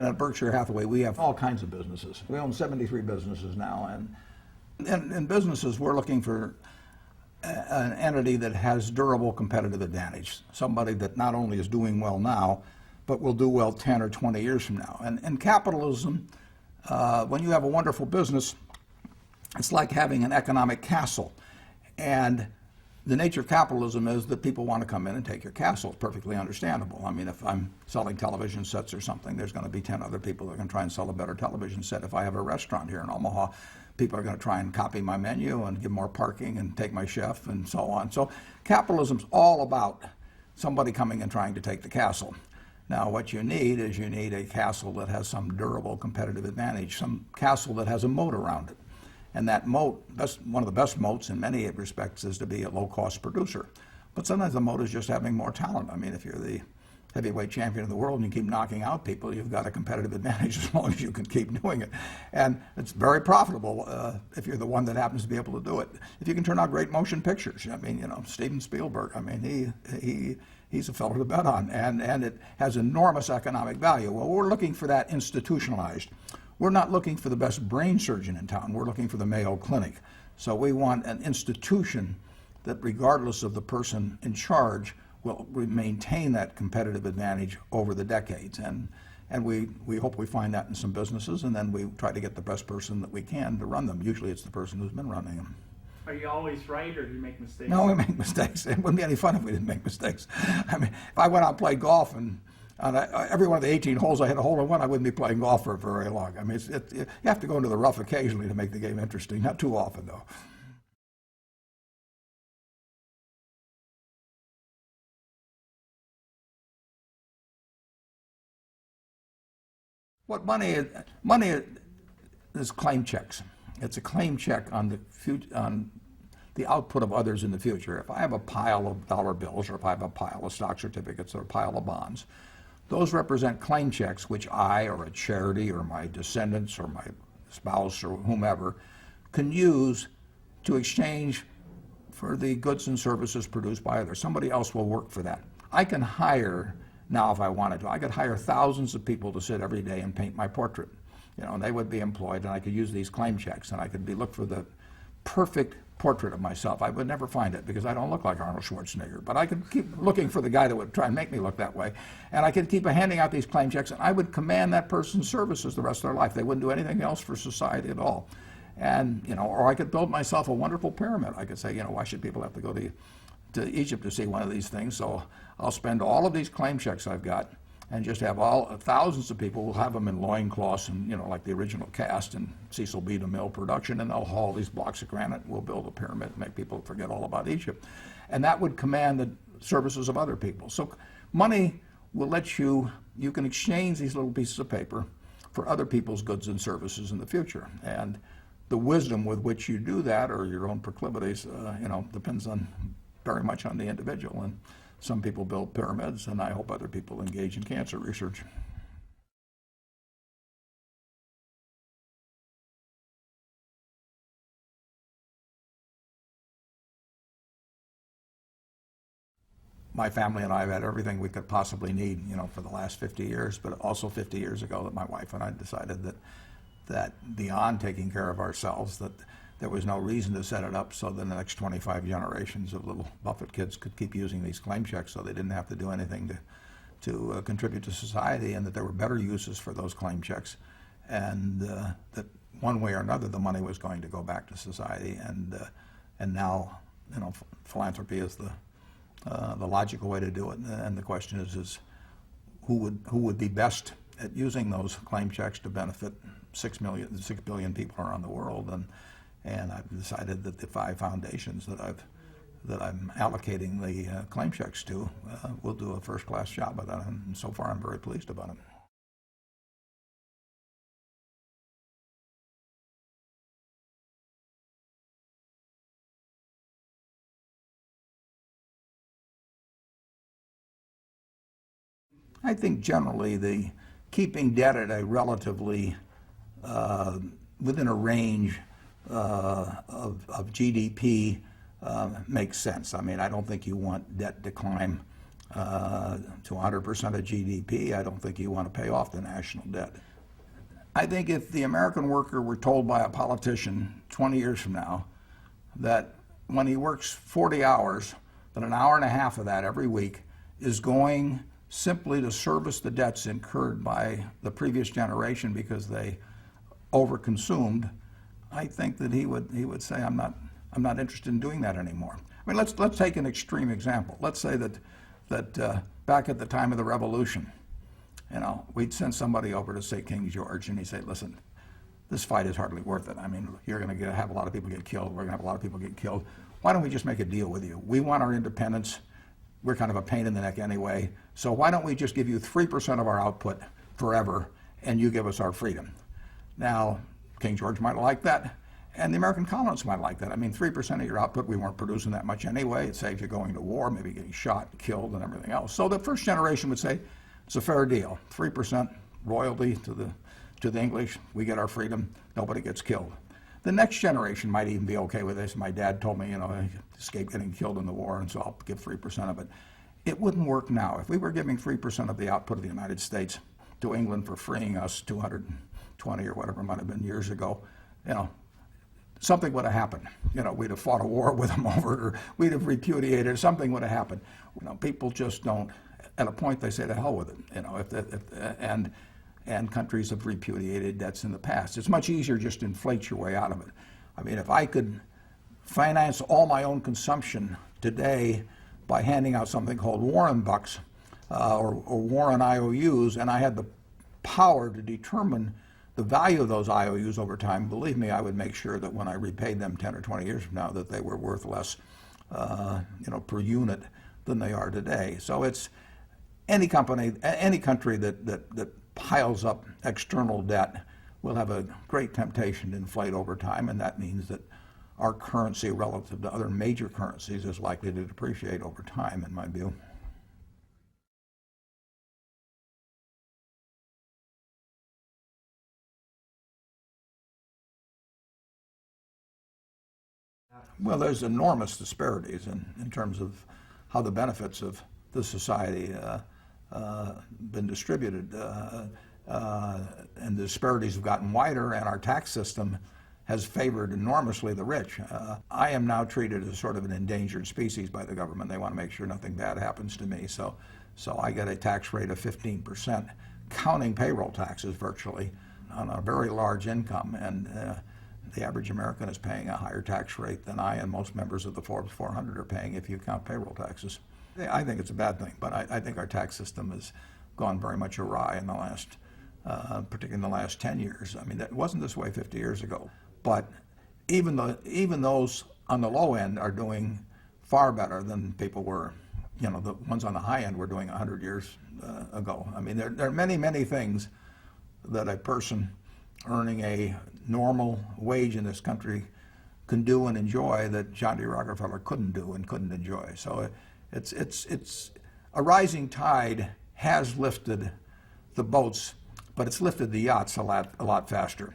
At Berkshire Hathaway, we have all kinds of businesses. We own 73 businesses now, and in businesses, we're looking for an entity that has durable competitive advantage, somebody that not only is doing well now, but will do well 10 or 20 years from now. And in capitalism, when you have a wonderful business, it's like having an economic castle. And the nature of capitalism is that people want to come in and take your castle. It's perfectly understandable. I mean, if I'm selling television sets or something, there's going to be 10 other people that are going to try and sell a better television set. If I have a restaurant here in Omaha, people are going to try and copy my menu and give more parking and take my chef and so on. So capitalism's all about somebody coming and trying to take the castle. Now, what you need is you need a castle that has some durable competitive advantage, some castle that has a moat around it. And that moat, one of the best moats in many respects, is to be a low-cost producer. But sometimes the moat is just having more talent. I mean, if you're the heavyweight champion of the world and you keep knocking out people, you've got a competitive advantage as long as you can keep doing it. And it's very profitable if you're the one that happens to be able to do it. If you can turn out great motion pictures, I mean, you know, Steven Spielberg, I mean, he's a fellow to bet on, and it has enormous economic value. Well, we're looking for that institutionalized. We're not looking for the best brain surgeon in town. We're looking for the Mayo Clinic. So we want an institution that, regardless of the person in charge, will maintain that competitive advantage over the decades. And we hope we find that in some businesses, and then we try to get the best person that we can to run them. Usually it's the person who's been running them. Are you always right, or do you make mistakes? No, we make mistakes. It wouldn't be any fun if we didn't make mistakes. I mean, if I went out and played golf and on every one of the 18 holes I hit a hole-in-one, I wouldn't be playing golf for very long. I mean, you have to go into the rough occasionally to make the game interesting. Not too often, though. What money is claim checks. It's a claim check on the output of others in the future. If I have a pile of dollar bills, or if I have a pile of stock certificates, or a pile of bonds, those represent claim checks which I, or a charity, or my descendants, or my spouse, or whomever, can use to exchange for the goods and services produced by others. Somebody else will work for that. I can hire, now if I wanted to, I could hire thousands of people to sit every day and paint my portrait. You know, and they would be employed, and I could use these claim checks, and I could look for the perfect portrait of myself. I would never find it because I don't look like Arnold Schwarzenegger, but I could keep looking for the guy that would try and make me look that way. And I could keep handing out these claim checks, and I would command that person's services the rest of their life. They wouldn't do anything else for society at all. And, you know, or I could build myself a wonderful pyramid. I could say, you know, why should people have to go to Egypt to see one of these things? So I'll spend all of these claim checks I've got and just have thousands of people. We'll have them in loincloths and, you know, like the original cast in Cecil B. DeMille production, and they'll haul these blocks of granite. We'll build a pyramid and make people forget all about Egypt. And that would command the services of other people. So money will let you can exchange these little pieces of paper for other people's goods and services in the future. And the wisdom with which you do that, or your own proclivities, you know, depends very much on the individual. And some people build pyramids, and I hope other people engage in cancer research. My family and I have had everything we could possibly need, you know, for the last 50 years, but also 50 years ago that my wife and I decided that beyond taking care of ourselves, that there was no reason to set it up so that the next 25 generations of little Buffett kids could keep using these claim checks, so they didn't have to do anything to contribute to society, and that there were better uses for those claim checks, and that one way or another the money was going to go back to society. And now, you know, philanthropy is the logical way to do it. And the question is who would be best at using those claim checks to benefit 6 billion people around the world. And I've decided that the 5 foundations that I'm allocating the claim checks to will do a first-class job of that, and so far I'm very pleased about it. I think generally the keeping debt at a relatively within a range of GDP makes sense. I mean, I don't think you want debt to climb to 100% of GDP, I don't think you want to pay off the national debt. I think if the American worker were told by a politician 20 years from now that when he works 40 hours, that an hour and a half of that every week is going simply to service the debts incurred by the previous generation because they overconsumed, I think that he would say, I'm not interested in doing that anymore. I mean, let's take an extreme example. Let's say that back at the time of the Revolution, we'd send somebody over to, say, King George, and he'd say, listen, this fight is hardly worth it. I mean, you're going to have a lot of people get killed. We're going to have a lot of people get killed. Why don't we just make a deal with you? We want our independence. We're kind of a pain in the neck anyway. So why don't we just give you 3% of our output forever, and you give us our freedom? Now, King George might like that, and the American colonists might like that. I mean, 3% of your output, we weren't producing that much anyway. It saves you going to war, maybe getting shot, killed, and everything else. So the first generation would say, it's a fair deal. 3% royalty to the English. We get our freedom. Nobody gets killed. The next generation might even be okay with this. My dad told me, he escaped getting killed in the war, and so I'll give 3% of it. It wouldn't work now. If we were giving 3% of the output of the United States to England for freeing us 220 or whatever it might have been years ago, something would have happened. We'd have fought a war with them over it, or we'd have repudiated it. Something would have happened. People just don't. At a point, they say, "To hell with it." And countries have repudiated debts in the past. It's much easier just to inflate your way out of it. I mean, if I could finance all my own consumption today by handing out something called Warren bucks or Warren IOUs, and I had the power to determine the value of those IOUs over time, believe me, I would make sure that when I repaid them 10 or 20 years from now, that they were worth less, per unit than they are today. So it's any company, any country that piles up external debt will have a great temptation to inflate over time, and that means that our currency relative to other major currencies is likely to depreciate over time, in my view. Well, there's enormous disparities in terms of how the benefits of the society been distributed, and the disparities have gotten wider, and our tax system has favored enormously the rich. I am now treated as sort of an endangered species by the government. They want to make sure nothing bad happens to me, so I get a tax rate of 15%, counting payroll taxes virtually, on a very large income, and the average American is paying a higher tax rate than I and most members of the Forbes 400 are paying if you count payroll taxes. I think it's a bad thing, but I think our tax system has gone very much awry in the last, particularly in the last 10 years. I mean, that wasn't this way 50 years ago. But even those on the low end are doing far better than people were. The ones on the high end were doing 100 years ago. I mean, there are many, many things that a person earning a normal wage in this country can do and enjoy that John D. Rockefeller couldn't do and couldn't enjoy. So it's a rising tide has lifted the boats, but it's lifted the yachts a lot faster.